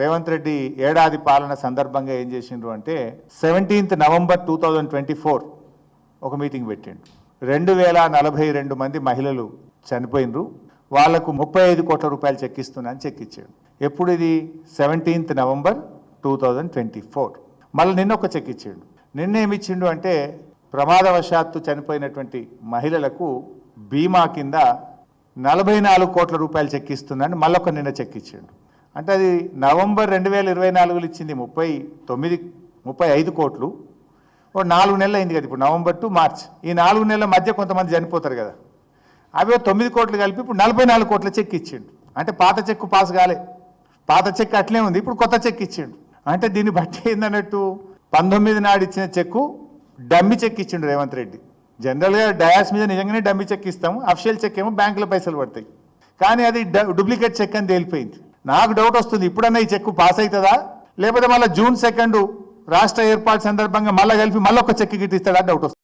రేవంత్ రెడ్డి ఏడాది పాలన సందర్భంగా ఏం చేసిండ్రు అంటే 17th November 2024 ఒక మీటింగ్ పెట్టిండు. 2042 మంది మహిళలు చనిపోయినరు, వాళ్లకు 35 కోట్ల రూపాయలు చెక్ ఇస్తున్నా అని చెక్ ఇచ్చాడు. ఎప్పుడు ఇది? 17th November 2024. మళ్ళీ నిన్న ఒక చెక్ ఇచ్చాడు. నిన్న ఏమి ఇచ్చిండు అంటే ప్రమాదవశాత్తు చనిపోయినటువంటి మహిళలకు బీమా కింద 44 కోట్ల రూపాయలు చెక్ ఇస్తున్నాను మళ్ళొక నిన్న చెక్ ఇచ్చాడు. అంటే అది నవంబర్ 2024 ఇచ్చింది 35 కోట్లు. ఓ 4 నెలలు అయింది కదా, ఇప్పుడు నవంబర్ టు మార్చ్, ఈ 4 నెలల మధ్య కొంతమంది చనిపోతారు కదా, అవే 9 కోట్లు కలిపి ఇప్పుడు 44 కోట్ల చెక్ ఇచ్చిండు. అంటే పాత చెక్కు పాస్ కాలే, పాత చెక్ అట్లే ఉంది, ఇప్పుడు కొత్త చెక్ ఇచ్చిండు. అంటే దీన్ని బట్టి ఏందన్నట్టు 19 నాడు ఇచ్చిన చెక్కు డమ్మి చెక్ ఇచ్చిండు రేవంత్ రెడ్డి. జనరల్గా డయాస్ మీద నిజంగానే డమ్మి చెక్ ఇస్తాము, అఫిషియల్ చెక్ ఏమో బ్యాంకులో పైసలు పడతాయి, కానీ అది డూప్లికేట్ చెక్ అని తేలిపోయింది. నాకు డౌట్ వస్తుంది, ఇప్పుడన్నా ఈ చెక్కు పాస్ అవుతుందా, లేకపోతే మళ్ళీ June 2 రాష్ట్ర ఏర్పాటు సందర్భంగా మళ్ళీ కలిపి మళ్ళీ ఒక చెక్ గిట్టిస్తాడా డౌట్ వస్తుంది.